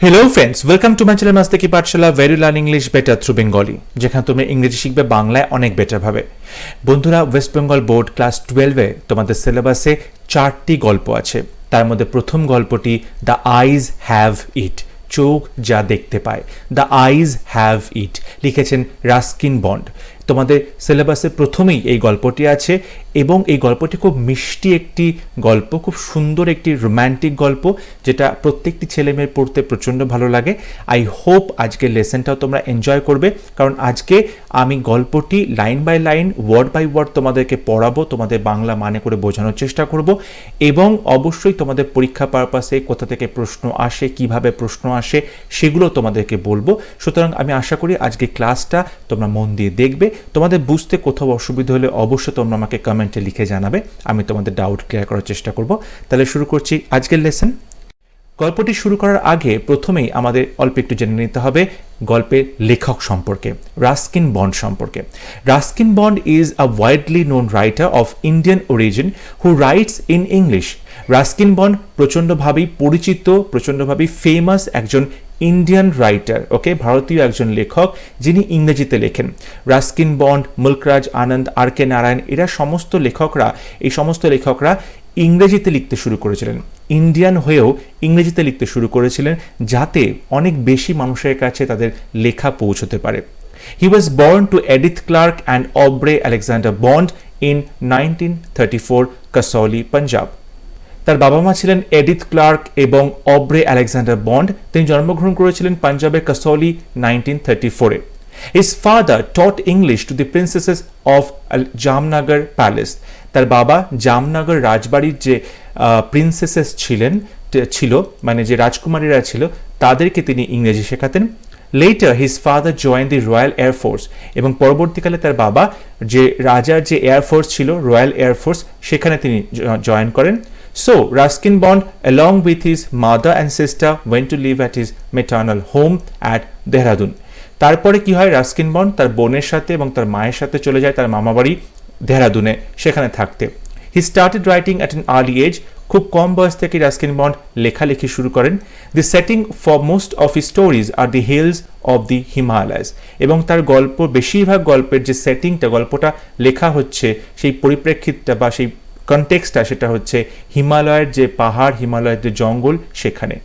Hello friends, welcome to my channel Mastaki Pathshala very learn English better through Bengali, যেখানে তুমি ইংরেজি শিখবে বাংলায় অনেক বেটার ভাবে। বন্ধুরা, ওয়েস্ট বেঙ্গল বোর্ড ক্লাস 12-এ তোমাদের সিলেবাসে 4টি গল্প আছে। তার মধ্যে প্রথম গল্পটি দ্য আইজ হ্যাভ ইট, চোখ যা দেখতে পায়। দ্য আইজ হ্যাভ ইট লিখেছেন রাস্কিন বন্ড। তোমাদের সিলেবাসে প্রথমেই এই গল্পটি আছে এবং এই গল্পটি খুব মিষ্টি একটি গল্প, খুব সুন্দর একটি রোম্যান্টিক গল্প, যেটা প্রত্যেকটি ছেলে মেয়ের পড়তে প্রচণ্ড ভালো লাগে। আই হোপ আজকের লেসনটাও তোমরা এনজয় করবে, কারণ আজকে আমি গল্পটি line by line, word by word তোমাদেরকে পড়াবো, তোমাদের বাংলা মানে করে বোঝানোর চেষ্টা করব এবং অবশ্যই তোমাদের পরীক্ষা পারপাসে কোথা থেকে প্রশ্ন আসে, কিভাবে প্রশ্ন আসে সেগুলো তোমাদেরকে বলবো। সুতরাং আমি আশা করি আজকে ক্লাসটা তোমরা মন দিয়ে দেখবে। তোমাদের বুঝতে কোথাও অসুবিধা হলে অবশ্যই তোমরা আমাকে কমেন্টে লিখে জানাবে, আমি তোমাদের ডাউট ক্লিয়ার করার চেষ্টা করব। তাহলে শুরু করছি আজকের লেসন। গল্পটি শুরু করার আগে প্রথমেই আমাদের অল্প একটু জেনে নিতে হবে গল্পের লেখক সম্পর্কে, রাস্কিন বন্ড সম্পর্কে। Ruskin Bond is a widely known writer of Indian origin who writes in English. Ruskin Bond প্রচণ্ডভাবেই পরিচিত, প্রচণ্ডভাবেই ফেমাস একজন ইন্ডিয়ান রাইটার, ওকে, ভারতীয় একজন লেখক যিনি ইংরেজিতে লেখেন। Ruskin Bond, Mulk Raj Anand, R K Narayan, এরা সমস্ত লেখকরা ইংরেজিতে লিখতে শুরু করেছিলেন, ইন্ডিয়ান হয়েও ইংরেজিতে লিখতে শুরু করেছিলেন, যাতে অনেক বেশি মানুষের কাছে তাদের লেখা পৌঁছতে পারে। He was born to Edith Clarke and Aubrey Alexander Bond in 1934, Kasoli, Punjab. তার বাবা মা ছিলেন এডিথ ক্লার্ক এবং অব্রে আলেকজান্ডার বন্ড। তিনি জন্মগ্রহণ করেছিলেন পাঞ্জাবের কাসৌলি 1934-এ। His father taught English to the princesses of Jamnagar palace. তার বাবা জামনগর রাজবাড়ির যে প্রিন্সেসেস ছিল, মানে যে রাজকুমারীরা ছিল, তাদেরকে তিনি ইংরেজি শেখাতেন। Later, his father joined the Royal Air Force, এবং পরবর্তীকালে তার বাবা যে রাজার যে এয়ারফোর্স ছিল, রয়্যাল এয়ারফোর্স, সেখানে তিনি জয়েন করেন। So, Ruskin Bond, along with his mother and sister, went to live at his maternal home at Dehradun. তারপরে কি হয়, রাস্কিন বন্ড তার বোনের সাথে এবং তার মায়ের সাথে চলে যায় তার মামাবাড়ি দেহরাদুনে, সেখানে থাকতে। He started writing at an early age. খুব কম বয়স থেকে রাস্কিন বন্ড লেখালেখি শুরু করেন। The setting for most of his stories are the hills of the Himalayas, এবং তার গল্প, বেশিরভাগ গল্পের যে সেটিংটা, গল্পটা লেখা হচ্ছে, সেই পরিপ্রেক্ষিতটা বা সেই কনটেক্সটটা, সেটা হচ্ছে হিমালয়ের যে পাহাড়, হিমালয়ের যে জঙ্গল, সেখানে।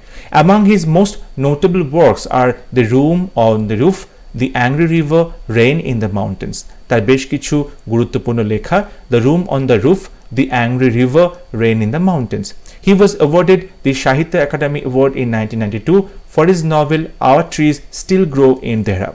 Among his most notable works are The Room on the Roof, The Angry River, Rain in the Mountains. তার বেশ কিছু গুরুত্বপূর্ণ লেখা, The Room on the Roof, The Angry River, Rain in the Mountains. He was awarded the Sahitya Academy Award in 1992 for his novel Our Trees Still Grow in Dehra.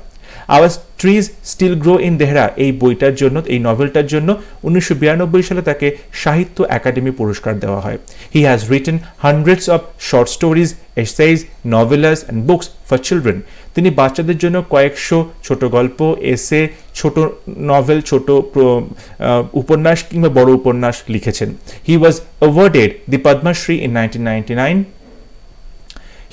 Our Trees Still Grow in Dehra এই বইটার জন্য, এই নভেলটার জন্য 1992 সালে তাকে সাহিত্য academy পুরস্কার দেওয়া হয়। He has written hundreds of short stories, essays, novellas and books for children. তিনি বাচ্চাদের জন্য কয়েকশো ছোট গল্প, এসে, ছোট নভেল, ছোট উপন্যাস কিংবা বড় উপন্যাস লিখেছেন। He was awarded the Padma Shri in 1999.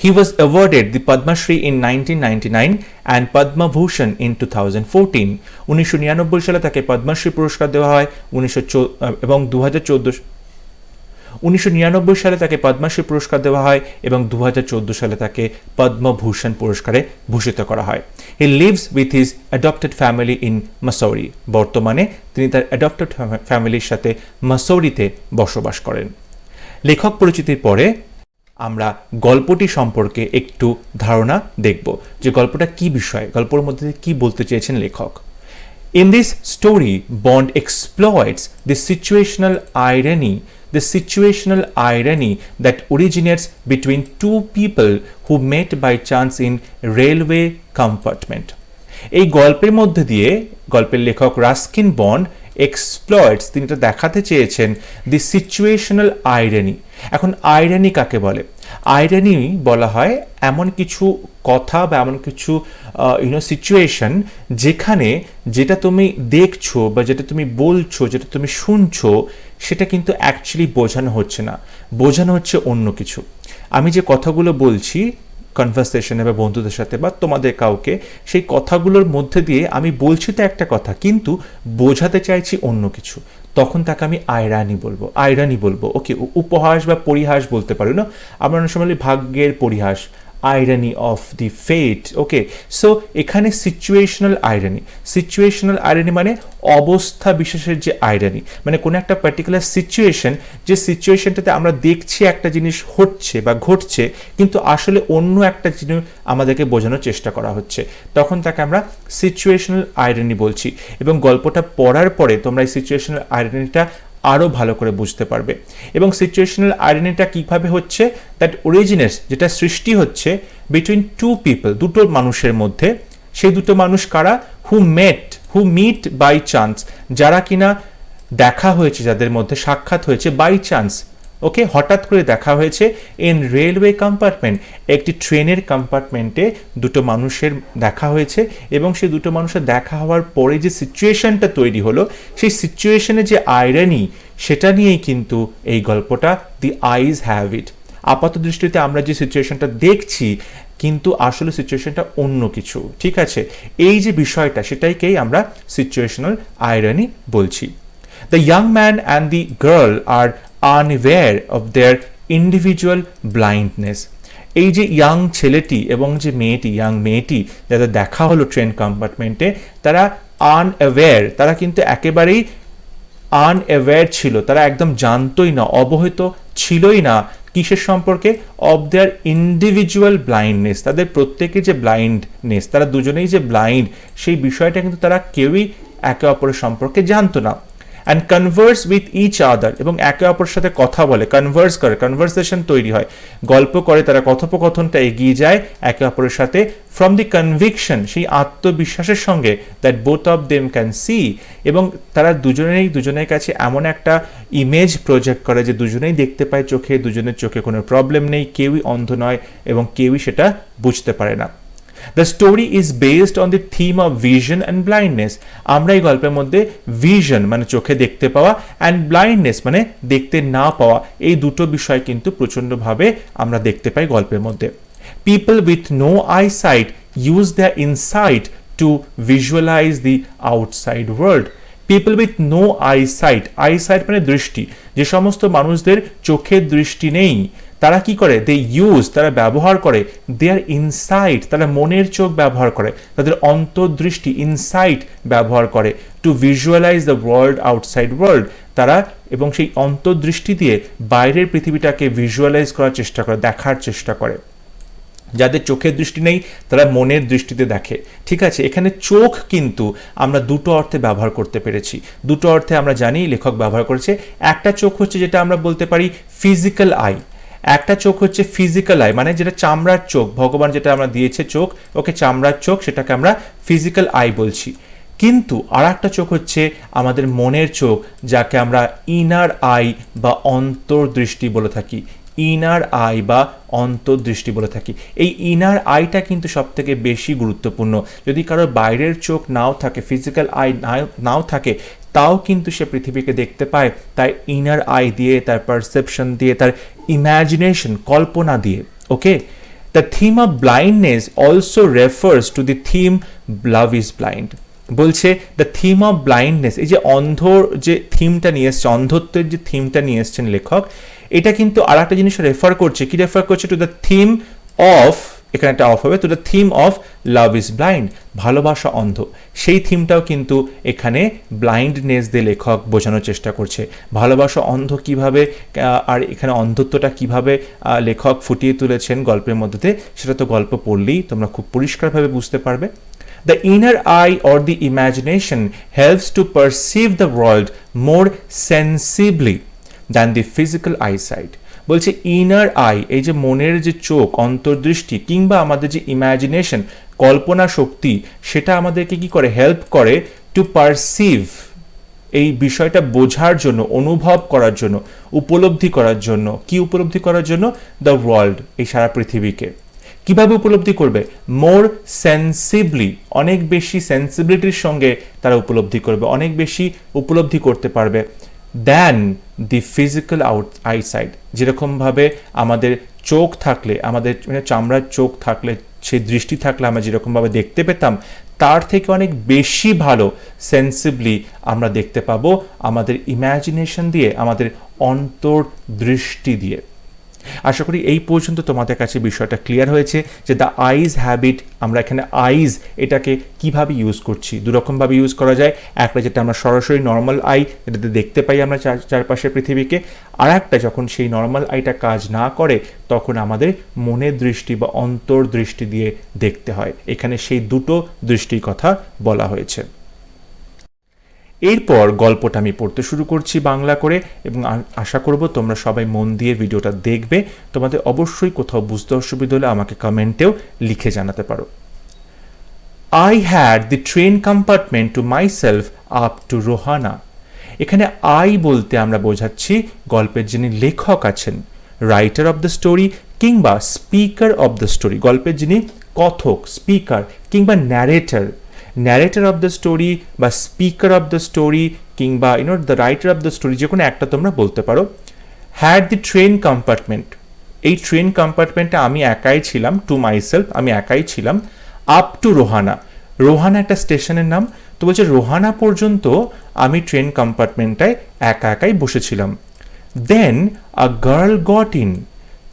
He was awarded the Padma Shri in 1999 and Padma Bhushan in 2014. 1999 সালে তাকে পদ্মশ্রী পুরস্কার দেওয়া হয় এবং 1999 সালে তাকে পদ্মশ্রী পুরস্কার দেওয়া হয় এবং 2014 সালে তাকে পদ্মভূষণ পুরস্কারে ভূষিত করা হয়। He lives with his adopted family in Mussoorie. বর্তমানে তিনি তার অ্যাডপ্টেড ফ্যামিলির সাথে মাসৌরিতে বসবাস করেন। লেখক পরিচিতির পরে আমরা গল্পটি সম্পর্কে একটু ধারণা দেখব, যে গল্পটা কি বিষয়, গল্পের মধ্যে কি বলতে চেয়েছেন লেখক। In this story, Bond exploits the situational irony that originates between two people who met by chance in railway compartment. এই গল্পের মধ্যে দিয়ে গল্পের লেখক রাস্কিন বন্ড এক্সপ্লয়েটস, তিনি এটা দেখাতে চেয়েছেন, দি সিচুয়েশনাল আইরনি। এখন আইরনি কাকে বলে? আইরনি বলা হয় এমন কিছু কথা বা এমন কিছু সিচুয়েশন যেখানে যেটা তুমি দেখছো বা যেটা তুমি বলছো, যেটা তুমি শুনছো, সেটা কিন্তু অ্যাকচুয়ালি বোঝানো হচ্ছে না, বোঝানো হচ্ছে অন্য কিছু। আমি যে কথাগুলো বলছি কনভারসেশনে বা বন্ধুদের সাথে বা তোমাদের কাউকে, সেই কথাগুলোর মধ্যে দিয়ে আমি বলছি তো একটা কথা, কিন্তু বোঝাতে চাইছি অন্য কিছু, তখন তাকে আমি আইরানি বলবো। ওকে, উপহাস বা পরিহাস বলতে পারি না, আমরা অনেক সময় ভাগ্যের পরিহাস, irony of the fate. Okay, so এখানে সিচুয়েশনাল আইরানি মানে অবস্থা বিশেষের যে আইরানি, মানে কোনো একটা পার্টিকুলার সিচুয়েশন, যে সিচুয়েশনটাতে আমরা দেখছি একটা জিনিস হচ্ছে বা ঘটছে, কিন্তু আসলে অন্য একটা জিনিস আমাদেরকে বোঝানোর চেষ্টা করা হচ্ছে, তখন তাকে আমরা সিচুয়েশনাল আইরানি বলছি। এবং গল্পটা পড়ার পরে তোমরা এই সিচুয়েশনাল আইরানিটা আরও ভালো করে বুঝতে পারবে। এবং সিচুয়েশনাল আইডেন্টিটা কীভাবে হচ্ছে, দ্যাট অরিজিনেটস, যেটা সৃষ্টি হচ্ছে বিটুইন টু পিপল, দুটো মানুষের মধ্যে। সেই দুটো মানুষ কারা? হু মিট বাই চান্স, যারা কিনা দেখা হয়েছে, যাদের মধ্যে সাক্ষাৎ হয়েছে বাই চান্স। ওকে, হঠাৎ করে দেখা হয়েছে ইন রেলওয়ে কম্পার্টমেন্ট, একটি ট্রেনের কম্পার্টমেন্টে দুটো মানুষের দেখা হয়েছে। এবং সেই দুটো মানুষের দেখা হওয়ার পরে যে সিচুয়েশনটা তৈরি হলো, সেই সিচুয়েশনে যে আইরানি, সেটা নিয়েই কিন্তু এই গল্পটা দি আইজ হ্যাভ ইট। আপাত দৃষ্টিতে আমরা যে সিচুয়েশনটা দেখছি, কিন্তু আসলে সিচুয়েশনটা অন্য কিছু। ঠিক আছে, এই যে বিষয়টা, সেটাইকেই আমরা সিচুয়েশনাল আইরানি বলছি। The young man and the girl are unaware of their individual blindness. এই যে ইয়াং ছেলেটি এবং যে ইয়াং মেয়েটি যাদের দেখা হলো ট্রেন কম্পার্টমেন্টে, তারা আনঅ্যাওয়্যার, তারা কিন্তু একেবারেই আনঅ্যাওয়্যার ছিল, তারা একদম জানতোই না, অবহিত ছিলই না কিসের সম্পর্কে? অফ দেয়ার ইন্ডিভিজুয়াল ব্লাইন্ডনেস, তাদের প্রত্যেকের যে ব্লাইন্ডনেস, তারা দুজনেই যে ব্লাইন্ড, সেই বিষয়টা কিন্তু তারা কেউই একে অপরের সম্পর্কে জানতো না। And converse with each other, এবং একে অপরের সাথে কথা বলে, কনভার্স করে, কনভারসেশন তৈরি হয়, গল্প করে, তারা কথোপকথনটা এগিয়ে যায় একে অপরের সাথে। ফ্রম দি কনভিকশন, সেই আত্মবিশ্বাসের সঙ্গে, that both of them can see, এবং তারা দুজনের কাছে এমন একটা ইমেজ প্রজেক্ট করে যে দুজনেই দেখতে পায় চোখে, দুজনের চোখে কোনো প্রবলেম নেই, কেউই অন্ধ নয় এবং কেউই সেটা বুঝতে পারে না। The story is based on the theme of vision and blindness. আমরা এই গল্পের মধ্যে ভিশন মানে চোখে দেখতে পাওয়া, অ্যান্ড ব্লাইন্ডনেস মানে দেখতে না পাওয়া, এই দুটো বিষয় কিন্তু প্রচণ্ডভাবে আমরা দেখতে পাই গল্পের মধ্যে। People with no eyesight use their insight to visualize the outside world. People with no eyesight, eyesight মানে দৃষ্টি, যে সমস্ত মানুষদের চোখের দৃষ্টি নেই, তারা কি করে? দে ইউজ, তারা ব্যবহার করে, দেয়ার ইনসাইট, তারা মনের চোখ ব্যবহার করে, তাদের অন্তর্দৃষ্টি ইনসাইট ব্যবহার করে, to visualize the world, outside world, তারা এবং সেই অন্তর্দৃষ্টি দিয়ে বাইরের পৃথিবীটাকে ভিজুয়ালাইজ করার চেষ্টা করে, দেখার চেষ্টা করে। যাদের চোখের দৃষ্টি নেই, তারা মনের দৃষ্টিতে দেখে। ঠিক আছে, এখানে চোখ কিন্তু আমরা দুটো অর্থে ব্যবহার করতে পেরেছি, দুটো অর্থে আমরা জানি লেখক ব্যবহার করেছে। একটা চোখ হচ্ছে যেটা আমরা বলতে পারি ফিজিক্যাল আই, একটা চোখ হচ্ছে ফিজিক্যাল আই মানে যেটা চামড়ার চোখ, ভগবান যেটা আমরা দিয়েছে চোখ, ওকে চামড়ার চোখ, সেটাকে আমরা ফিজিক্যাল আই বলছি। কিন্তু আর একটা চোখ হচ্ছে আমাদের মনের চোখ, যাকে আমরা ইনার আই বা অন্তর্দৃষ্টি বলে থাকি, ইনার আই বা অন্তর্দৃষ্টি বলে থাকি। এই ইনার আইটা কিন্তু সব থেকে বেশি গুরুত্বপূর্ণ। যদি কারোর বাইরের চোখ নাও থাকে, ফিজিক্যাল আই নাও থাকে, তাও কিন্তু সে পৃথিবীকে দেখতে পায়, তাই ইনার আই দিয়ে, তার পারসেপশন দিয়ে, তার ইম্যাজিনেশন, কল্পনা দিয়ে। Okay, the theme of blindness also refers to the theme love is blind. বলছে দ্য থিম অফ ব্লাইন্ডনেস, এই যে অন্ধর যে থিমটা নিয়ে এসছে, অন্ধত্বের যে থিমটা নিয়ে এসছেন লেখক, এটা কিন্তু আর একটা জিনিস রেফার করছে। কি রেফার করছে? টু দ্য থিম অফ, এখানে একটা অফ হবে, to the theme of love is blind, ভালোবাসা অন্ধ। সেই থিমটাও কিন্তু এখানে ব্লাইন্ডনেস দিয়ে লেখক বোঝানোর চেষ্টা করছে। ভালোবাসা অন্ধ কিভাবে, আর এখানে অন্ধত্বটা কিভাবে লেখক ফুটিয়ে তুলেছেন গল্পের মধ্যে, সেটা তো গল্প পড়লেই তোমরা খুব পরিষ্কারভাবে বুঝতে পারবে। The inner eye or the imagination helps to perceive the world more sensibly than the physical eyesight. বলছে ইনার আই, এই যে মনের যে চোখ, অন্তর্দৃষ্টি, কিংবা আমাদের যে ইমাজিনেশন, কল্পনা শক্তি, সেটা আমাদেরকে কি করে? হেল্প করে টু পারসিভ, এই বিষয়টা বোঝার জন্য, অনুভব করার জন্য, উপলব্ধি করার জন্য। কি উপলব্ধি করার জন্য? দ্য ওয়ার্ল্ড, এই সারা পৃথিবীকে। কিভাবে উপলব্ধি করবে? মোর সেন্সিবলি, অনেক বেশি সেন্সিবিলিটির সঙ্গে তারা উপলব্ধি করবে, অনেক বেশি উপলব্ধি করতে পারবে দ্যান দি ফিজিক্যাল আইসাইট। যেরকমভাবে আমাদের চোখ থাকলে, আমাদের চামড়ার চোখ থাকলে, সেই দৃষ্টি থাকলে আমরা যেরকমভাবে দেখতে পেতাম, তার থেকে অনেক বেশি ভালো সেন্সিবলি আমরা দেখতে পাবো আমাদের ইম্যাজিনেশন দিয়ে, আমাদের অন্তর্দৃষ্টি দিয়ে। আশা করি এই পর্যন্ত তোমাদের কাছে বিষয়টা ক্লিয়ার হয়েছে যে দ্য আইজ হ্যাবিট, আমরা এখানে আইজ এটাকে কিভাবে ইউজ করছি। দুরকমভাবে ইউজ করা যায়, একটা যেটা আমরা সরাসরি নর্মাল আই, যেটাতে দেখতে পাই আমরা চারপাশের পৃথিবীকে, আর একটা যখন সেই নর্মাল আইটা কাজ না করে তখন আমাদের মনের দৃষ্টি বা অন্তর্দৃষ্টি দিয়ে দেখতে হয়। এখানে সেই দুটো দৃষ্টির কথা বলা হয়েছে। এরপর গল্পটা আমি পড়তে শুরু করছি বাংলা করে, এবং আশা করব তোমরা সবাই মন দিয়ে ভিডিওটা দেখবে। তোমাদের অবশ্যই কোথাও বুঝতে অসুবিধা হলে আমাকে কমেন্টেও লিখে জানাতে পারো। I had the train compartment to myself up to Rohana. এখানে আই বলতে আমরা বোঝাচ্ছি গল্পের যিনি লেখক আছেন, রাইটার অফ দ্য স্টোরি কিংবা স্পিকার অফ দ্য স্টোরি, গল্পের যিনি কথক, স্পিকার কিংবা ন্যারেটর অফ দ্য স্টোরি বা স্পিকার অফ দ্য স্টোরি কিংবা the writer of the story, যে কোনো একটা তোমরা বলতে পারো। হ্যাড দি ট্রেন কম্পার্টমেন্ট, এই ট্রেন কম্পার্টমেন্টে আমি একাই ছিলাম, টু মাইসেলফ আমি একাই ছিলাম, আপ টু রোহানা, রোহানা একটা স্টেশনের নাম, তো বলছে রোহানা পর্যন্ত আমি ট্রেন কম্পার্টমেন্টটায় একাই বসেছিলাম। দেন আ গার্ল গট ইন,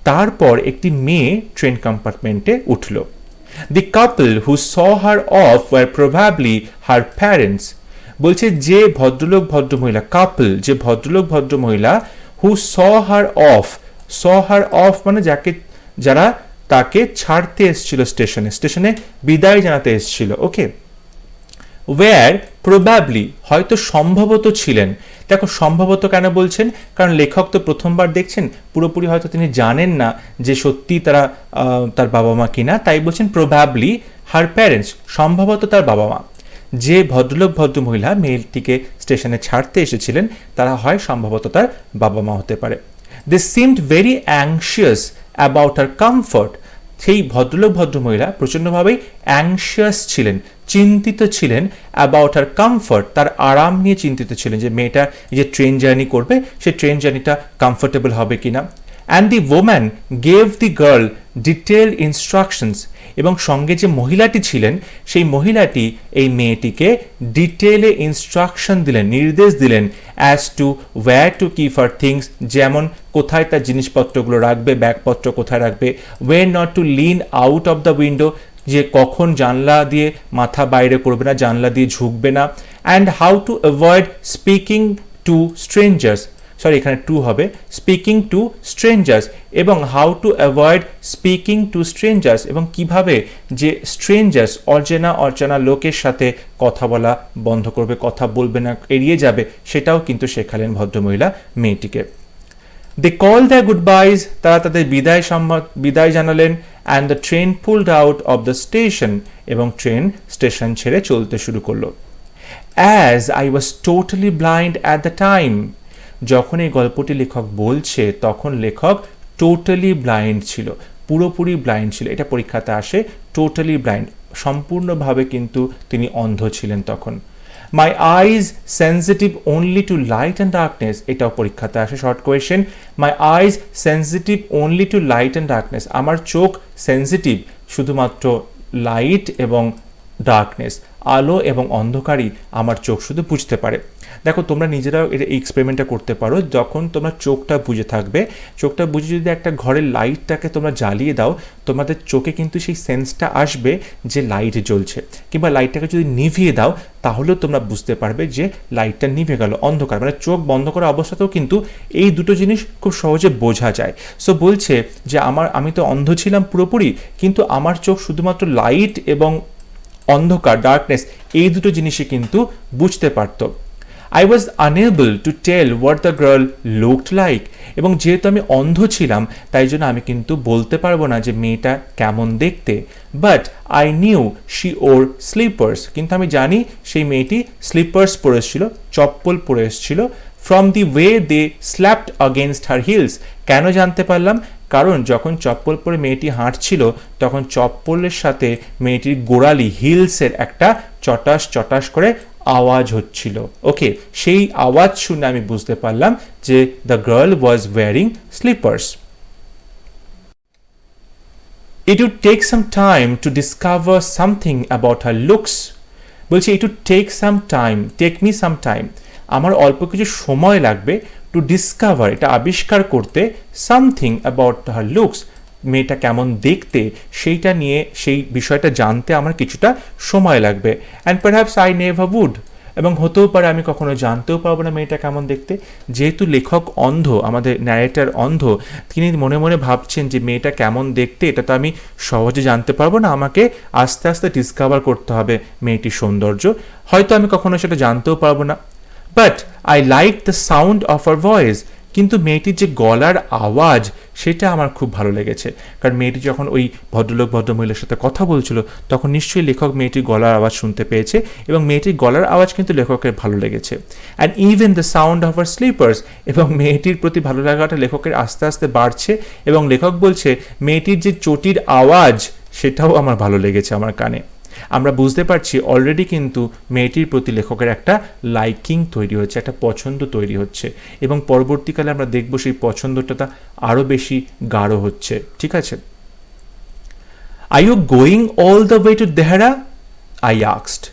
তারপর একটি মেয়ে ট্রেন কম্পার্টমেন্টে উঠল। The couple who saw her off were probably her parents. বলছে যে ভদ্রলোক ভদ্রমহিলা, কাপল যে ভদ্রলোক ভদ্রমহিলা, who saw her off মানে যারা তাকে ছাড়তে এসেছিল স্টেশনে বিদায় জানাতে এসেছিল। ওকে, where probably হয়তো সম্ভবত ছিলেন। দেখো সম্ভবত কেন বলছেন, কারণ লেখক তো প্রথমবার দেখছেন, পুরোপুরি হয়তো তিনি জানেন না যে সত্যি তারা তার বাবা মা কিনা, তাই বলছেন প্রবাবলি হার প্যারেন্টস, সম্ভবত তার বাবা মা। যে ভদ্রলোক ভদ্রমহিলা মেয়েটিকে স্টেশনে ছাড়তে এসেছিলেন তারা হয় সম্ভবত তার বাবা মা হতে পারে। They seemed very anxious about her comfort, সেই ভদ্রলোক ভদ্রমহিলা প্রচণ্ডভাবেই অ্যাংশিয়াস ছিলেন, চিন্তিত ছিলেন, অ্যাবাউট হার কমফর্ট, তার আরাম নিয়ে চিন্তিত ছিলেন যে মেয়েটা যে ট্রেন জার্নি করবে সেই ট্রেন জার্নিটা কমফোর্টেবল হবে কিনা। And the woman gave the girl detail instructions, এবং সঙ্গে যে মহিলাটি ছিলেন সেই মহিলাটি এই মেয়েটিকে ডিটেলে ইনস্ট্রাকশন দিলেন, নির্দেশ দিলেন, as to wire to keep her things, যেমন কোথায় তার জিনিসপত্রগুলো রাখবে, ব্যাগপত্র কোথায় রাখবে, way not to Lin out of the window, যে কখন জানলা দিয়ে মাথা বাইরে করবে না, জানলা দিয়ে ঝুঁকবে না, and how to avoid speaking two strangers, এখানে টু হবে, স্পিকিং টু স্ট্রেঞ্জার্স, এবং how to avoid speaking two strangers, এবং কিভাবে যে স্ট্রেঞ্জার্স অচেনা লোকের সাথে কথা বলা বন্ধ করবে, কথা বলবে না, এড়িয়ে যাবে, সেটাও কিন্তু শেখালেন ভদ্রমহিলা মেয়েটিকে। দে কল দ্য গুড বাইজ, তারা তাদের বিদায় জানালেন। And the train pulled out of the station, এবং ট্রেন স্টেশন ছেড়ে চলতে শুরু করলো। As I was totally blind at the time, যখন এই গল্পটি লেখক বলছে তখন লেখক টোটালি ব্লাইন্ড ছিল, পুরোপুরি ব্লাইন্ড ছিল, এটা পরীক্ষাতে আসে, টোটালি ব্লাইন্ড, সম্পূর্ণভাবে কিন্তু তিনি অন্ধ ছিলেন তখন। My eyes sensitive only to light and darkness, এটাও পরীক্ষাতে আসে, short question. My eyes sensitive only to light and darkness, আমার চোখ সেন্সিটিভ শুধুমাত্র লাইট এবং ডার্কনেস, আলো এবং অন্ধকারই আমার চোখ শুধু বুঝতে পারে। দেখো তোমরা নিজেরাও এটা এক্সপেরিমেন্টটা করতে পারো, যখন তোমরা চোখটা বুঝে থাকবে, চোখটা বুঝে যদি একটা ঘরের লাইটটাকে তোমরা জ্বালিয়ে দাও, তোমাদের চোখে কিন্তু সেই সেন্সটা আসবে যে লাইট জ্বলছে, কিংবা লাইটটাকে যদি নিভিয়ে দাও তাহলেও তোমরা বুঝতে পারবে যে লাইটটা নিভে গেল, অন্ধকার, মানে চোখ বন্ধ করা অবস্থাতেও কিন্তু এই দুটো জিনিস খুব সহজে বোঝা যায়। সো বলছে যে আমি তো অন্ধ ছিলাম পুরোপুরি, কিন্তু আমার চোখ শুধুমাত্র লাইট এবং অন্ধকার, ডার্কনেস, এই দুটো জিনিসই কিন্তু বুঝতে পারতো। I was unable to tell what the girl looked like, এবং যেহেতু আমি অন্ধ ছিলাম তাই জন্য আমি কিন্তু বলতে পারবো না যে মেয়েটা কেমন দেখতে। But I knew she or sleepers, কিন্তু আমি জানি সেই মেয়েটি স্লিপার্স পরে এসেছিল, চপ্পল পরে এসেছিল। From the way they slapped against her heels, কেন জানতে পারলাম, কারণ যখন চপ্পল পরে মেয়েটি হাঁটছিল তখন চপ্পলের সাথে মেয়েটির গোড়ালি, হিলসের একটা চটাস চটাস করে আওয়াজ হচ্ছিল। ওকে, সেই আওয়াজ শুনে আমি বুঝতে পারলাম যে the girl was wearing sleepers. It would take some time to discover something about her looks, বলছি it would take me some time, আমার অল্প কিছু সময় লাগবে টু ডিসকভার, এটা আবিষ্কার করতে, সামথিং অ্যাবাউট হার লুকস, মেয়েটা কেমন দেখতে সেইটা নিয়ে, সেই বিষয়টা জানতে আমার কিছুটা সময় লাগবে। And perhaps I never would, এবং হতেও পারে আমি কখনো জানতেও পারবো না মেয়েটা কেমন দেখতে। যেহেতু লেখক অন্ধ, আমাদের ন্যারেটর অন্ধ, তিনি মনে মনে ভাবছেন যে মেয়েটা কেমন দেখতে এটা তো আমি সহজে জানতে পারবো না, আমাকে আস্তে আস্তে ডিসকভার করতে হবে মেয়েটির সৌন্দর্য, হয়তো আমি কখনো সেটা জানতেও পারবো না। But I like the sound of her voice, কিন্তু মেয়েটির যে গলার আওয়াজ সেটা আমার খুব ভালো লেগেছে। কারণ মেয়েটি যখন ওই ভদ্রলোক ভদ্রমহিলার সাথে কথা বলছিল তখন নিশ্চয়ই লেখক মেয়েটির গলার আওয়াজ শুনতে পেয়েছে, এবং মেয়েটির গলার আওয়াজ কিন্তু লেখকের ভালো লেগেছে। And even the sound of her slippers, এবং মেয়েটির প্রতি ভালো লাগাটা লেখকের আস্তে আস্তে বাড়ছে, এবং লেখক বলছে মেয়েটির যে চটির আওয়াজ সেটাও আমার ভালো লেগেছে আমার কানে। আমরা বুঝতে পারছি অলরেডি কিন্তু মেয়েটির প্রতি লেখকের একটা লাইকিং তৈরি হচ্ছে, একটা পছন্দ তৈরি হচ্ছে, এবং পরবর্তীকালে আমরা দেখব সেই পছন্দটা আরও বেশি গাঢ় হচ্ছে। ঠিক আছে। Are you going all the way to Dehra, I asked.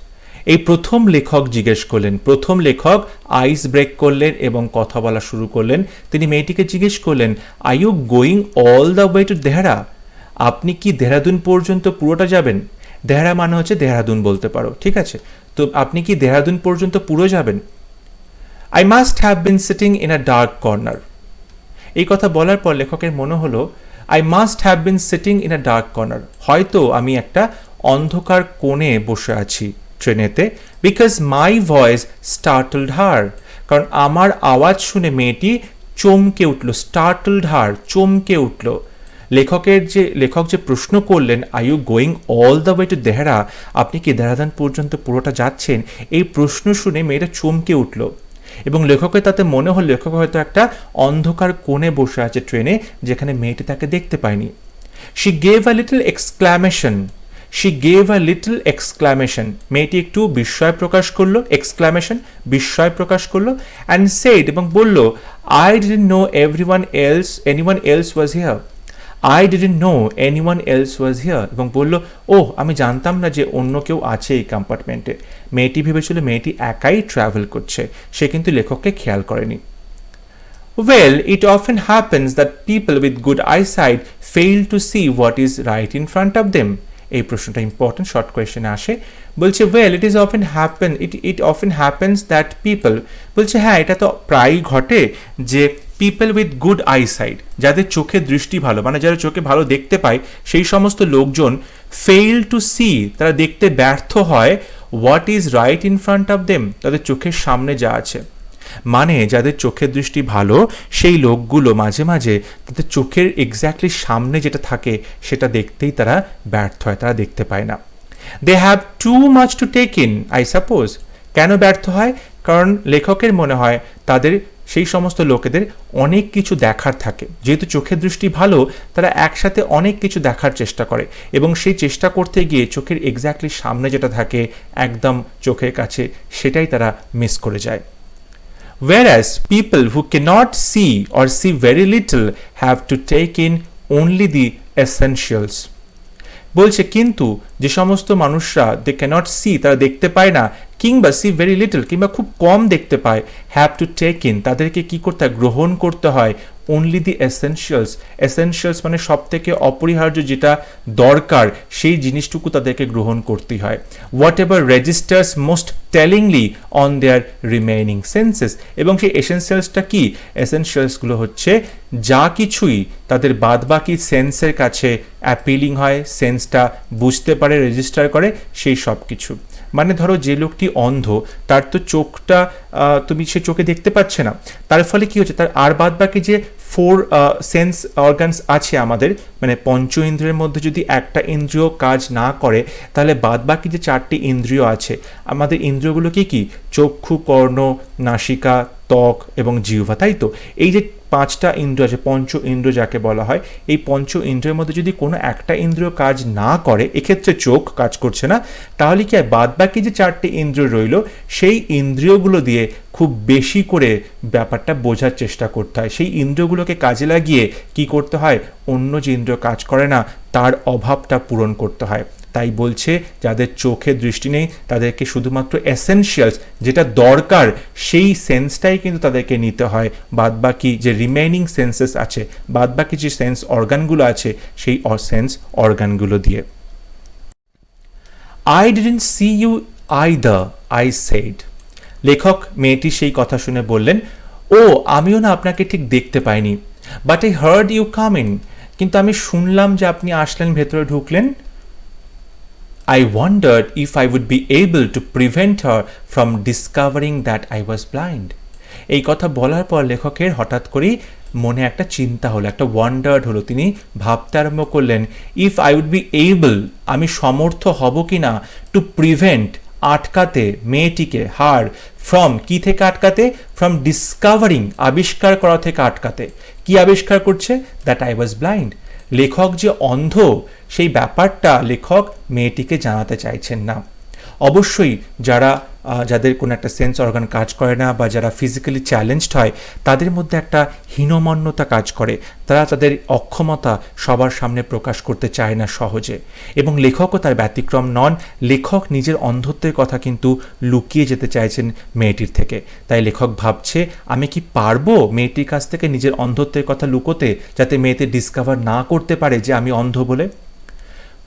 এই প্রথম লেখক জিজ্ঞেস করলেন, প্রথম লেখক আইস ব্রেক করলেন এবং কথা বলা শুরু করলেন। তিনি মেয়েটিকে জিজ্ঞেস করলেন, are you going all the way to Dehra, আপনি কি দেহরাদুন পর্যন্ত পুরোটা যাবেন? দেহরা মানে হচ্ছে দেহরাদুন বলতে পারো, ঠিক আছে। তো আপনি কি দেহরাদুন পর্যন্ত পুরো যাবেন? I must have been sitting in a dark corner. এই কথা বলার পর লেখকের মনে হলো I must have been sitting in a dark corner, হয়তো আমি একটা অন্ধকার কোণে বসে আছি ট্রেনেতে, বিকজ মাই ভয়েস স্টার্টলড হার, কারণ আমার আওয়াজ শুনে মেয়েটি চমকে উঠল, স্টার্টলড হার, চমকে উঠল। লেখক যে প্রশ্ন করলেন, are you going all the way to Dehra, আপনি কি দেহরাদুন পর্যন্ত পুরোটা যাচ্ছেন, এই প্রশ্ন শুনে মেয়েটা চমকে উঠল, এবং লেখকের তাতে মনে হল লেখক হয়তো একটা অন্ধকার কোণে বসে আছে ট্রেনে, যেখানে মেয়েটি তাকে দেখতে পায়নি। She gave a little exclamation, she gave a little exclamation, মেয়েটি একটু বিস্ময় প্রকাশ করলো, এক্সক্লামেশন বিস্ময় প্রকাশ করলো, অ্যান্ড সেড, এবং বলল, I didn't know anyone else was here, I didn't know anyone else was here, এবং বলল, আমি জানতাম না যে অন্য কেউ আছে এই কম্পার্টমেন্টে। মেয়েটি ভেবেছিল মেয়েটি একাই ট্রাভেল করছে, সে কিন্তু লেখককে খেয়াল করেনি। Well, it often happens that people with good eyesight fail to see what is right in front of them. এই প্রশ্নটা ইম্পর্টেন্ট, শর্ট কোয়েশ্চেনে আসে। বলছে well it often happens that people, বলছে হ্যাঁ এটা তো প্রায়ই ঘটে যে পিপল উইথ গুড আইসাইট, যাদের চোখের দৃষ্টি ভালো, মানে যারা চোখে ভালো দেখতে পায়, সেই সমস্ত লোকজন ফেইল টু সি, তারা দেখতে ব্যর্থ হয়, what is right in front of them, তাদের চোখের সামনে যা আছে। মানে যাদের চোখের দৃষ্টি ভালো সেই লোকগুলো মাঝে মাঝে তাদের চোখের এক্স্যাক্টলি সামনে যেটা থাকে সেটা দেখতেই তারা ব্যর্থ হয়, তারা দেখতে পায় না। They have too much to take in, I suppose. কেন ব্যর্থ হয়? কারণ লেখকের মনে হয় তাদের, সেই সমস্ত লোকেদের অনেক কিছু দেখার থাকে, যেহেতু চোখের দৃষ্টি ভালো তারা একসাথে অনেক কিছু দেখার চেষ্টা করে, এবং সেই চেষ্টা করতে গিয়ে চোখের এক্স্যাক্টলি সামনে যেটা থাকে একদম চোখের কাছে সেটাই তারা মিস করে যায়। Whereas people who cannot see or see very little have to take in only the essentials. বলছে কিন্তু যে সমস্ত মানুষরা দে ক্যানট সি, তারা দেখতে পায় না, কিংবা সি ভেরি লিটল, কিংবা খুব কম দেখতে পায়, হ্যাভ টু টেক ইন, তাদেরকে কি করতে হয়, গ্রহণ করতে হয় অনলি দি এসেনশিয়ালস। এসেনশিয়ালস মানে সব থেকে অপরিহার্য যেটা দরকার সেই জিনিসটুকু তাদেরকে গ্রহণ করতেই হয়। Whatever registers most tellingly on their remaining senses, এবং সেই এসেনশিয়ালসটা কি? এসেনশিয়ালসগুলো হচ্ছে যা কিছুই তাদের বাদবাকি সেন্সের কাছে অ্যাপিলিং হয়, সেন্সটা বুঝতে পারে, রেজিস্টার করে, সেই সব কিছু। মানে ধরো যে লোকটি অন্ধ, তার তো চোখটা তুমি সে চোখে দেখতে পাচ্ছে না, তার ফলে কি হচ্ছে, তার আর বাদ বাকি যে 4 সেন্স অর্গানস আছে আমাদের, মানে পঞ্চ ইন্দ্রিয়ের মধ্যে যদি একটা ইন্দ্রিয় কাজ না করে তাহলে বাদ বাকি যে 4টি ইন্দ্রিয় আছে আমাদের, ইন্দ্রিয়গুলো কি? চক্ষু, কর্ণ, নাসিকা, ত্বক এবং জিহ্বা, তাই তো? এই যে 5টা ইন্দ্রিয় আছে, পঞ্চ ইন্দ্রিয় যাকে বলা হয়, এই পঞ্চ ইন্দ্রিয়ের মধ্যে যদি কোনো একটা ইন্দ্রিয় কাজ না করে, এক্ষেত্রে চোখ কাজ করছে না, তাহলে কি হয়, বাদ বাকি যে 4টি ইন্দ্রিয় রইল সেই ইন্দ্রিয়গুলো দিয়ে খুব বেশি করে ব্যাপারটা বোঝার চেষ্টা করতে হয়। সেই ইন্দ্রিয়গুলোকে কাজে লাগিয়ে কি করতে হয়, অন্য যে ইন্দ্রিয় কাজ করে না তার অভাবটা পূরণ করতে হয়। তাই বলছে যাদের চোখে দৃষ্টি নেই তাদেরকে শুধুমাত্র এসেনশিয়ালস যেটা দরকার সেই সেন্সটাই কিন্তু তাদেরকে নিতে হয়, বাদবাকি যে রিমেইনিং সেন্সেস আছে, বাদবাকি যে সেন্স অর্গানগুলো আছে সেই সেন্স অর্গানগুলো দিয়ে। I didn't see you either, I said. লেখক মেয়েটি সেই কথা শুনে বললেন, ও আমিও না আপনাকে ঠিক দেখতে পাইনি, but I heard you come in, কিন্তু আমি শুনলাম যে আপনি আসলেন, ভেতরে ঢুকলেন। I wondered if I would be able to prevent her from discovering that I was blind. এই কথা বলার পর লেখকের হঠাৎ করেই মনে একটা চিন্তা হলো, একটা ওয়ান্ডার্ড হলো। তিনি ভাবতে আরম্ভ করলেন, if I would be able, আমি সমর্থ হব কি না, টু প্রিভেন্ট, আটকাতে মেয়েটিকে, হার, ফ্রম, কি থেকে আটকাতে, ফ্রম ডিসকভারিং, আবিষ্কার করা থেকে আটকাতে। কি আবিষ্কার করছে? That I was blind. লেখক যে অন্ধ সেই ব্যাপারটা লেখক মেয়েটিকে জানাতে চাইছেন না। অবশ্যই যাদের কোনো একটা সেন্স অর্গান কাজ করে না বা যারা ফিজিক্যালি চ্যালেঞ্জড হয় তাদের মধ্যে একটা হীনমন্যতা কাজ করে, তারা তাদের অক্ষমতা সবার সামনে প্রকাশ করতে চায় না সহজে, এবং লেখকও তার ব্যতিক্রম নন। লেখক নিজের অন্ধত্বের কথা কিন্তু লুকিয়ে যেতে চাইছেন মেয়েটির থেকে। তাই লেখক ভাবছে, আমি কি পারবো মেয়েটির কাছ থেকে নিজের অন্ধত্বের কথা লুকোতে, যাতে মেয়েটি ডিসকভার না করতে পারে যে আমি অন্ধ বলে।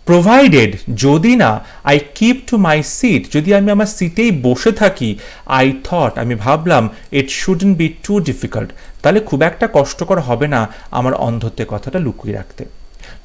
প্রোভাইডেড, যদি না, I keep to my seat, যদি আমি আমার সিটেই বসে থাকি, আই থট, আমি ভাবলাম, ইট শুডন্ট বি টু ডিফিকাল্ট, তাহলে খুব একটা কষ্টকর হবে না আমার অন্ধত্বের কথাটা লুকিয়ে রাখতে।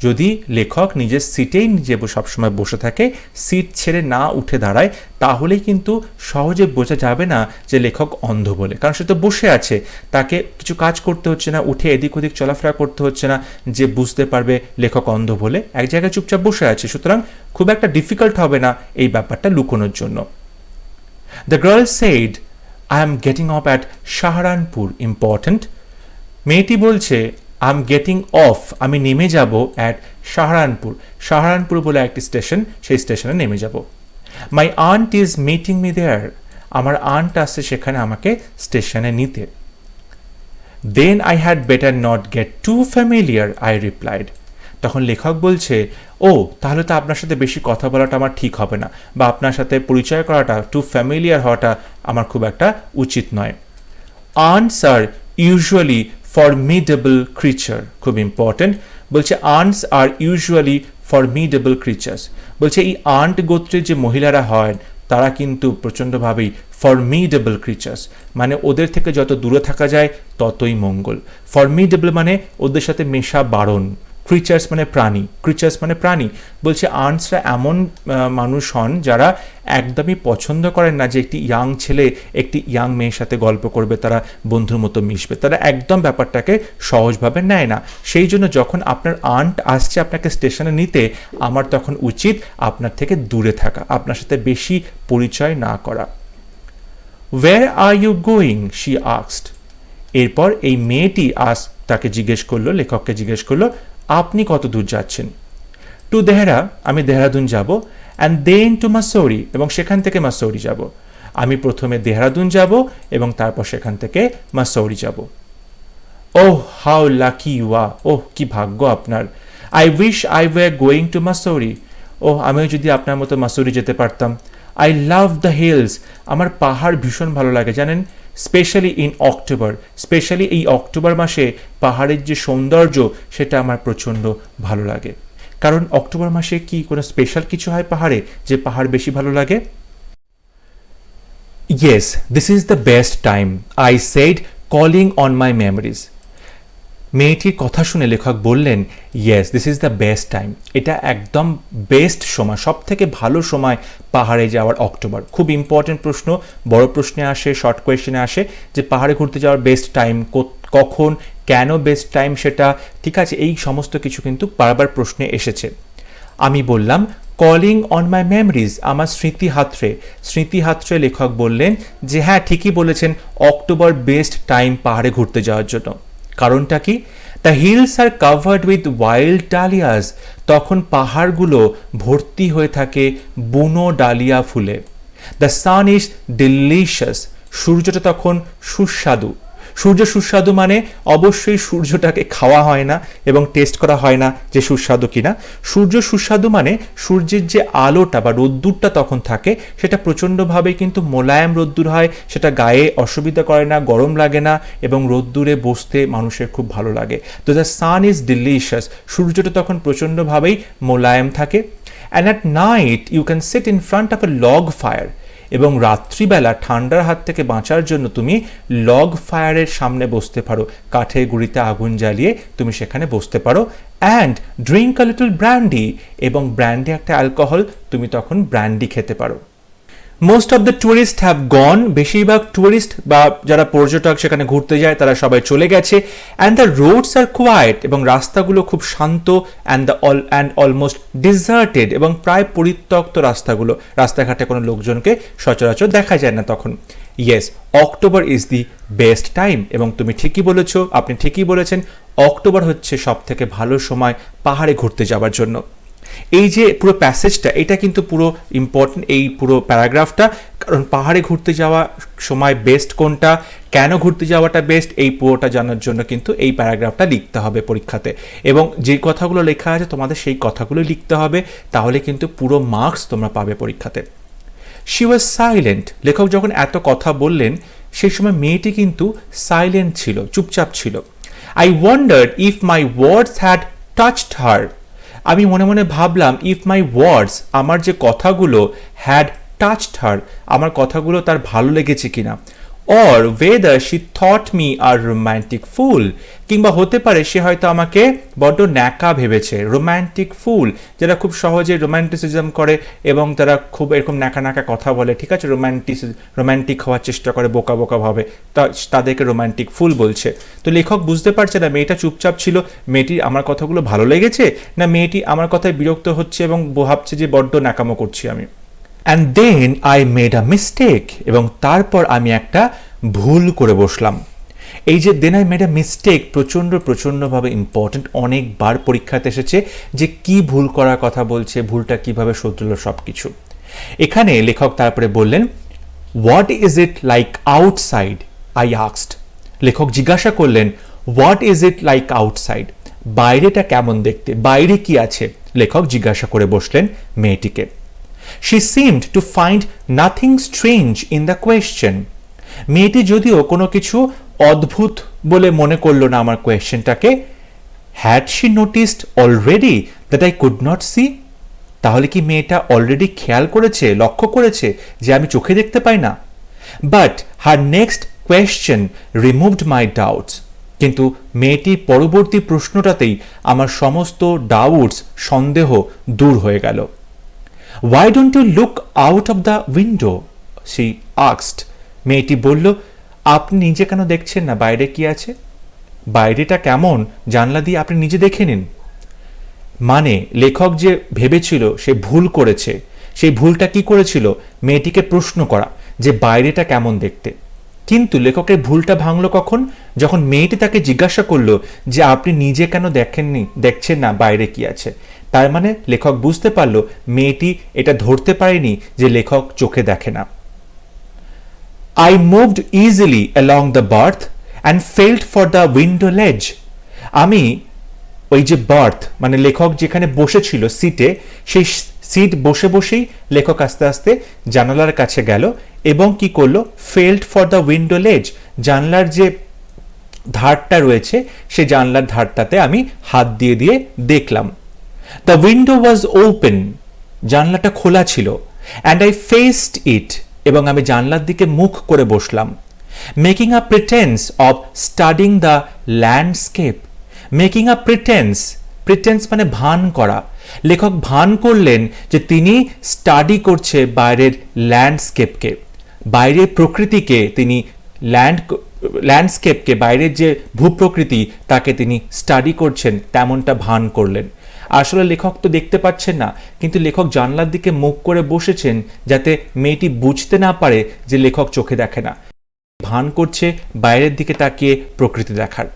যদি লেখক নিজের সিটেই নিজে সবসময় বসে থাকে, সিট ছেড়ে না উঠে দাঁড়ায়, তাহলেই কিন্তু সহজে বোঝা যাবে না যে লেখক অন্ধ বলে, কারণ সে তো বসে আছে, তাকে কিছু কাজ করতে হচ্ছে না, উঠে এদিক ওদিক চলাফেরা করতে হচ্ছে না যে বুঝতে পারবে লেখক অন্ধ বলে, এক জায়গায় চুপচাপ বসে আছে, সুতরাং খুব একটা ডিফিকাল্ট হবে না এই ব্যাপারটা লুকোনোর জন্য। The girl said, I am getting off at Saharanpur, important. মেয়েটি বলছে, আই এম গেটিং অফ, আমি নেমে যাব, অ্যাট শাহরানপুর, শাহরানপুর বলে একটি স্টেশন, সেই স্টেশনে নেমে যাব। My aunt is meeting me there, আমার আন্ট আসছে সেখানে আমাকে স্টেশনে নিতে। Then I had better not get too familiar, I replied. তখন লেখক বলছে, ও তাহলে তো আপনার সাথে বেশি কথা বলাটা আমার ঠিক হবে না, বা আপনার সাথে পরিচয় করাটা, টু ফ্যামিলিয়ার হওয়াটা আমার খুব একটা উচিত নয়। আন্টস আর ইউজুয়ালি formidable creature, খুব ইম্পর্টেন্ট, বলছে আন্টস আর ইউজুয়ালি formidable creatures, বলছে এই আন্ট গোত্রের যে মহিলারা হয় তারা কিন্তু প্রচণ্ডভাবেই formidable creatures, মানে ওদের থেকে যত দূরে থাকা যায় ততই মঙ্গল। formidable মানে ওদের সাথে মেশা বারণ, ক্রিচার্স মানে প্রাণী, ক্রিচার্স মানে প্রাণী। বলছে আন্টসরা এমন মানুষ হন যারা একদমই পছন্দ করেন না যে একটি ইয়াং ছেলে একটি ইয়াং মেয়ের সাথে গল্প করবে, তারা বন্ধুর মতো মিশবে, তারা একদম ব্যাপারটাকে সহজভাবে নেয় না। সেই জন্য যখন আপনার আন্ট আসছে আপনাকে স্টেশনে নিতে, আমার তখন উচিত আপনার থেকে দূরে থাকা, আপনার সাথে বেশি পরিচয় না করা। Where are you going? she asked. এরপর এই মেয়েটি তাকে জিজ্ঞেস করলো, লেখককে জিজ্ঞেস করলো, আপনি কত দূর যাচ্ছেন? টু দেহরা, আমি দেহরাদুন যাব, অ্যান্ড দেন টু মাসৌরি, এবং সেখান থেকে মাসৌরি যাব। আমি প্রথমে দেহরাদুন যাব এবং তারপর সেখান থেকে মাসৌরি যাব। Oh how lucky you are, oh কি ভাগ্য আপনার। I wish I were going to Mussoorie, oh আমিও যদি আপনার মতো মাসৌরি যেতে পারতাম। আই লাভ দ্য হিলস, আমার পাহাড় ভীষণ ভালো লাগে জানেন, স্পেশালি ইন অক্টোবর, স্পেশালি এই অক্টোবর মাসে পাহাড়ের যে সৌন্দর্য সেটা আমার প্রচণ্ড ভালো লাগে। কারণ অক্টোবর মাসে কি কোনো স্পেশাল কিছু হয় পাহাড়ে যে পাহাড় বেশি ভালো লাগে? Yes, this is the best time, I said calling on my memories. মেয়েটির কথা শুনে লেখক বললেন, yes this is the best time, এটা একদম বেস্ট সময়, সব থেকে ভালো সময় পাহাড়ে যাওয়ার অক্টোবর। খুব ইম্পর্টেন্ট প্রশ্ন, বড় প্রশ্নে আসে, শর্ট কোয়েশ্চেনে আসে যে পাহাড়ে ঘুরতে যাওয়ার বেস্ট টাইম কখন, কেন বেস্ট টাইম সেটা, ঠিক আছে, এই সমস্ত কিছু কিন্তু বারবার প্রশ্নে এসেছে। আমি বললাম কলিং অন মাই মেমরিজ, আমার স্মৃতিহাত্রে লেখক বললেন যে হ্যাঁ ঠিকই বলেছেন, অক্টোবর বেস্ট টাইম পাহাড়ে ঘুরতে যাওয়ার জন্য। কারণটা কি? The hills are covered with wild dahlias, তখন পাহাড়গুলো ভর্তি হয়ে থাকে বুনো ডালিয়া ফুলে। দ্য সান ইজ ডিলিশিয়াস, সূর্যটা তখন সুস্বাদু, সূর্য সুস্বাদু মানে অবশ্যই সূর্যটাকে খাওয়া হয় না এবং টেস্ট করা হয় না যে সুস্বাদু কিনা। সূর্য সুস্বাদু মানে সূর্যের যে আলোটা বা রোদ্দুরটা তখন থাকে সেটা প্রচণ্ডভাবে কিন্তু মোলায়েম রোদ্দুর হয়, সেটা গায়ে অসুবিধা করে না, গরম লাগে না এবং রোদ্দুরে বসতে মানুষের খুব ভালো লাগে। তো দ্য সান ইজ ডিলিশিয়াস, সূর্যটা তখন প্রচণ্ডভাবেই মোলায়েম থাকে। And at night you can sit in front of a log fire, এবং রাত্রিবেলা ঠান্ডার হাত থেকে বাঁচার জন্য তুমি লগ ফায়ারের সামনে বসতে পারো, কাঠের গুঁড়িতে আগুন জ্বালিয়ে তুমি সেখানে বসতে পারো। And drink a little brandy, এবং ব্র্যান্ডি একটা অ্যালকোহল, তুমি তখন ব্র্যান্ডি খেতে পারো। Most of the tourist have gone, বেশিরভাগ ট্যুরিস্ট বা যারা পর্যটক সেখানে ঘুরতে যায় তারা সবাই চলে গেছে। And the roads are quiet, এবং রাস্তাগুলো খুব শান্ত। অ্যান্ড অলমোস্ট ডিজার্টেড, এবং প্রায় পরিত্যক্ত রাস্তাগুলো, রাস্তাঘাটে কোনো লোকজনকে সচরাচর দেখা যায় না তখন। Yes, October is the best time, এবং তুমি ঠিকই বলেছো, আপনি ঠিকই বলেছেন, অক্টোবর হচ্ছে সব থেকে ভালো সময় পাহাড়ে ঘুরতে যাওয়ার জন্য। এই যে পুরো প্যাসেজটা, এটা কিন্তু পুরো ইম্পর্টেন্ট, এই পুরো প্যারাগ্রাফটা, কারণ পাহাড়ে ঘুরতে যাওয়া সময় বেস্ট কোনটা, কেন ঘুরতে যাওয়াটা বেস্ট, এই পুরোটা জানার জন্য কিন্তু এই প্যারাগ্রাফটা লিখতে হবে পরীক্ষাতে, এবং যে কথাগুলো লেখা আছে তোমাদের সেই কথাগুলো লিখতে হবে, তাহলে কিন্তু পুরো মার্কস তোমরা পাবে পরীক্ষাতে। শি ওয়াজ সাইলেন্ট, লেখক যখন এত কথা বললেন সেই সময় মেয়েটি কিন্তু সাইলেন্ট ছিল, চুপচাপ ছিল। I wondered if my words had touched her, আমি মনে মনে ভাবলাম, ইফ মাই ওয়ার্ডস, আমার যে কথাগুলো, হ্যাড টাচড হার, আমার কথাগুলো তার ভালো লেগেছে কিনা। Or whether she thought me a romantic fool, কিংবা হতে পারে সে হয়তো আমাকে বড্ড ন্যাকা ভেবেছে। রোম্যান্টিক ফুল, যারা খুব সহজে রোম্যান্টিসিজম করে এবং তারা খুব এরকম ন্যাকা ন্যাকা কথা বলে, ঠিক আছে, রোম্যান্টিক হওয়ার চেষ্টা করে বোকা বোকা ভাবে, তাদেরকে রোম্যান্টিক ফুল বলছে। তো লেখক বুঝতে পারছে না মেয়েটা চুপচাপ ছিল, মেয়েটি আমার কথাগুলো ভালো লেগেছে, না মেয়েটি আমার কথায় বিরক্ত হচ্ছে এবং ভাবছে যে বড্ড ন্যাকামো করছি আমি। And then I made a mistake, এবং তারপর আমি একটা ভুল করে বসলাম। এই যে then I made a mistake প্রচণ্ডভাবে ইম্পর্টেন্ট, অনেকবার পরীক্ষাতে এসেছে যে কি ভুল করার কথা বলছে, ভুলটা কিভাবে শুধরলো সব কিছু। এখানে লেখক তারপরে বললেন, what is it like outside, I asked. লেখক জিজ্ঞাসা করলেন, what is it like outside, বাইরেটা কেমন দেখতে, বাইরে কি আছে, লেখক জিজ্ঞাসা করে বসলেন মেয়েটিকে। She seemed to find nothing strange in the question. মেয়েটি যদিও কোনো কিছু অদ্ভুত বলে মনে করলো না আমার কোয়েশ্চেনটাকে। Had she noticed already that I could not see? তাহলে কি মেয়েটা অলরেডি খেয়াল করেছে, লক্ষ্য করেছে যে আমি চোখে দেখতে পাই না? But her next question removed my doubts. কিন্তু মেয়েটির পরবর্তী প্রশ্নটাতেই আমার সমস্ত ডাউটস, সন্দেহ দূর হয়ে গেল। Why don't you look out of the window? She asked. মেয়েটি বলল, আপনি নিজে কেন দেখছেন না বাইরে কি আছে, বাইরেটা কেমন, জানলা দিয়ে আপনি নিজে দেখে নিন। মানে লেখক যে ভেবেছিল সে ভুল করেছে, সেই ভুলটা কি করেছিল, মেয়েটিকে প্রশ্ন করা যে বাইরেটা কেমন দেখতে। কিন্তু লেখকের ভুলটা ভাঙলো কখন, যখন মেয়েটি তাকে জিজ্ঞাসা করলো যে আপনি নিজে কেন দেখছেন না বাইরে কি আছে। তার মানে লেখক বুঝতে পারলো মেয়েটি এটা ধরতে পারেনি যে লেখক চোখে দেখে না। I moved easily along the berth and felt for the window ledge. আমি ওই যে বার্থ মানে লেখক যেখানে বসেছিল সিটে, সেই সিট বসে বসেই লেখক আস্তে আস্তে জানালার কাছে গেল এবং কি করলো, ফেল্ট ফর দ্য উইন্ডো লেজ, জানলার যে ধারটা রয়েছে সেই জানলার ধারটাতে আমি হাত দিয়ে দিয়ে দেখলাম। দ্য উইন্ডো ওয়াজ ওপেন, জানলাটা খোলা ছিল। অ্যান্ড আই ফেসড ইট, এবং আমি জানলার দিকে মুখ করে বসলাম। Making a pretence of studying the landscape. Making a pretence মানে ভান করা। লেখক ভান করলেন যে তিনি স্টাডি করছে বাইরের ল্যান্ডস্কেপকে, বাইরের প্রকৃতিকে, তিনি ল্যান্ডস্কেপকে, বাইরের যে ভূপ্রকৃতি তাকে তিনি স্টাডি করছেন, তেমনটা ভান করলেন। আসলে লেখক তো দেখতে পাচ্ছেন না, কিন্তু লেখক জানলার দিকে মুখ করে বসেছেন যাতে মেয়েটি বুঝতে না পারে যে লেখক চোখে দেখে না, ভান করছে বাইরের দিকে তাকিয়ে প্রকৃতি দেখার।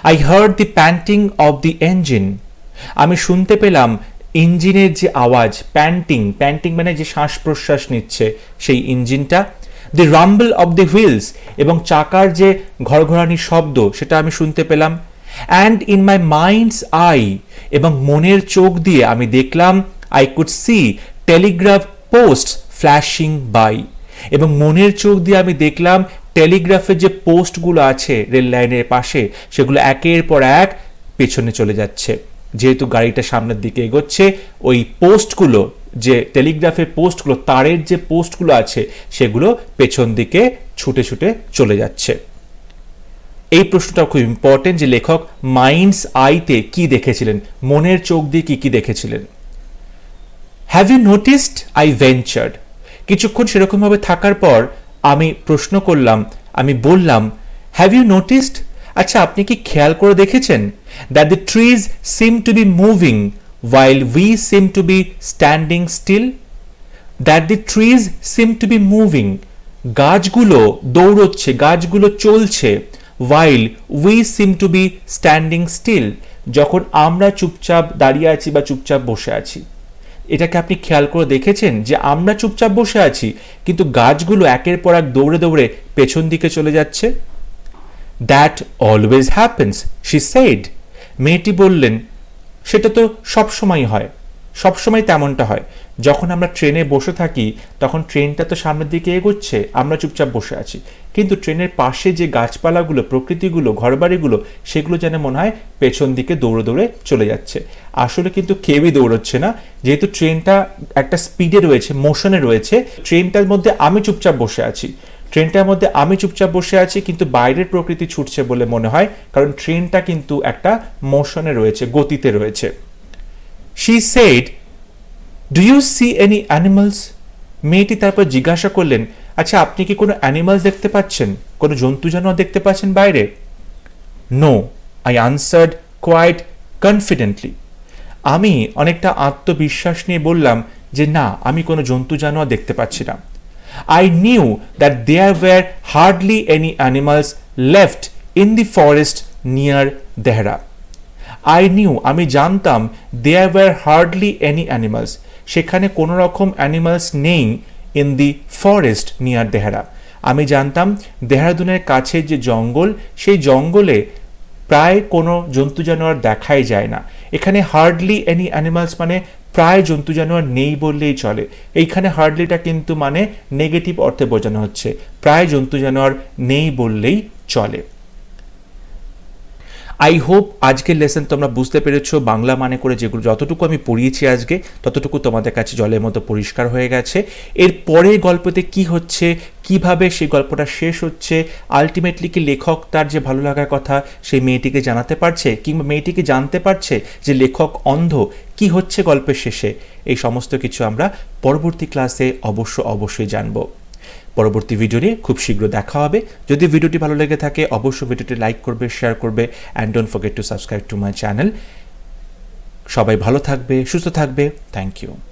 I hard the painting of the engine. আমি শুনতে পেলাম ইঞ্জিনের যে আওয়াজ, প্যান্টিং মানে যে শ্বাস প্রশ্বাস নিচ্ছে সেই ইঞ্জিনটা। The rumble of the wheels, এবং চাকার যে ঘরঘরানির শব্দ সেটা আমি শুনতে পেলাম। And in my mind's eye, এবং মনের চোখ দিয়ে আমি দেখলাম, I could see telegraph post flashing by, এবং মনের চোখ দিয়ে আমি দেখলাম টেলিগ্রাফের যে পোস্টগুলো আছে রেল লাইনের পাশে সেগুলো একের পর এক পেছনে চলে যাচ্ছে। যেহেতু গাড়িটা সামনের দিকে এগোচ্ছে, ওই পোস্টগুলো, যে টেলিগ্রাফের পোস্টগুলো, তারের যে পোস্টগুলো আছে সেগুলো পেছন দিকে ছুটে ছুটে চলে যাচ্ছে। এই প্রশ্নটা খুব ইম্পর্টেন্ট যে লেখক মাইন্ডস আইতে কি দেখেছিলেন, মনের চোখ দিয়ে কি কি দেখেছিলেন। Have you noticed, I ventured. কিছুক্ষণ সেরকমভাবে থাকার পর আমি প্রশ্ন করলাম, আমি বললাম, হ্যাভ ইউ নোটিসড, আচ্ছা আপনি কি খেয়াল করে দেখেছেন, that the trees seem to be moving while we seem to be standing still, that the trees seem to be moving, গাছগুলো দৌড়চ্ছে, গাছগুলো চলছে, while we seem to be standing still, যখন আমরা চুপচাপ দাঁড়িয়ে আছি বা চুপচাপ বসে আছি। এটাকে আপনি খেয়াল করে দেখেছেন যে আমরা চুপচাপ বসে আছি কিন্তু গাছগুলো একের পর এক দৌড়ে দৌড়ে পেছন দিকে চলে যাচ্ছে। That always happens, she said. মেয়েটি বললেন, সেটা তো সবসময় হয়, সবসময় তেমনটা হয়। যখন আমরা ট্রেনে বসে থাকি তখন ট্রেনটা তো সামনের দিকে এগোচ্ছে, আমরা চুপচাপ বসে আছি, কিন্তু ট্রেনের পাশে যে গাছপালাগুলো, প্রকৃতিগুলো, ঘরবাড়িগুলো, সেগুলো যেন মনে হয় পেছন দিকে দৌড়ে দৌড়ে চলে যাচ্ছে। আসলে কিন্তু কেউই দৌড়চ্ছে না, যেহেতু ট্রেনটা একটা স্পিডে রয়েছে, মোশনে রয়েছে। ট্রেনটার মধ্যে আমি চুপচাপ বসে আছি, ট্রেনটার মধ্যে আমি চুপচাপ বসে আছি, কিন্তু বাইরের প্রকৃতি ছুটছে বলে মনে হয়, কারণ ট্রেনটা কিন্তু একটা মোশনে রয়েছে, গতিতে রয়েছে। She said, do you see any animals? মেয়েটি তারপর জিজ্ঞাসা করলেন, আচ্ছা আপনি কি কোনো অ্যানিমালস দেখতে পাচ্ছেন, কোনো জন্তু জানোয়ার দেখতে পাচ্ছেন বাইরে? No, I answered quite confidently. আমি অনেকটা আত্মবিশ্বাস নিয়ে বললাম যে না, আমি কোনো জন্তু জানোয়ার দেখতে পাচ্ছি না। I knew that there were hardly any animals left in the forest near Dehra. I knew, আমি জানতাম, there were hardly any animals, সেখানে কোনো রকম অ্যানিমালস নেই in the forest near Dehra. আমি জানতাম দেহরাদুনের কাছে যে জঙ্গল, সেই জঙ্গলে প্রায় কোনো জন্তু জানোয়ার দেখাই যায় না। এখানে হার্ডলি এনি অ্যানিমালস মানে প্রায় জন্তু জানোয়ার নেই বললেই চলে। এইখানে হার্ডলিটা কিন্তু মানে নেগেটিভ অর্থে বোঝানো হচ্ছে, প্রায় জন্তু জানোয়ার নেই বললেই চলে। আই হোপ আজকের লেসন তোমরা বুঝতে পেরেছো। বাংলা মানে করে যেগুলো যতটুকু আমি পড়িয়েছি আজকে ততটুকু তোমাদের কাছে জলের মতো পরিষ্কার হয়ে গেছে। এর পরের গল্পতে কি হচ্ছে, কিভাবে সেই গল্পটা শেষ হচ্ছে, আলটিমেটলি কি লেখক তার যে ভালো লাগার কথা সেই মেয়েটিকে জানাতে পারছে, কিংবা মেয়েটিকে জানতে পারছে যে লেখক অন্ধ, কি হচ্ছে গল্পের শেষে, এই সমস্ত কিছু আমরা পরবর্তী ক্লাসে অবশ্যই জানবো। পরবর্তী ভিডিও নিয়ে খুব শীঘ্র দেখা হবে। যদি ভিডিওটি ভালো লেগে থাকে অবশ্যই ভিডিওটি লাইক করবে, শেয়ার করবে, and don't forget to subscribe to my channel. সবাই ভালো থাকবে, সুস্থ থাকবে। Thank you.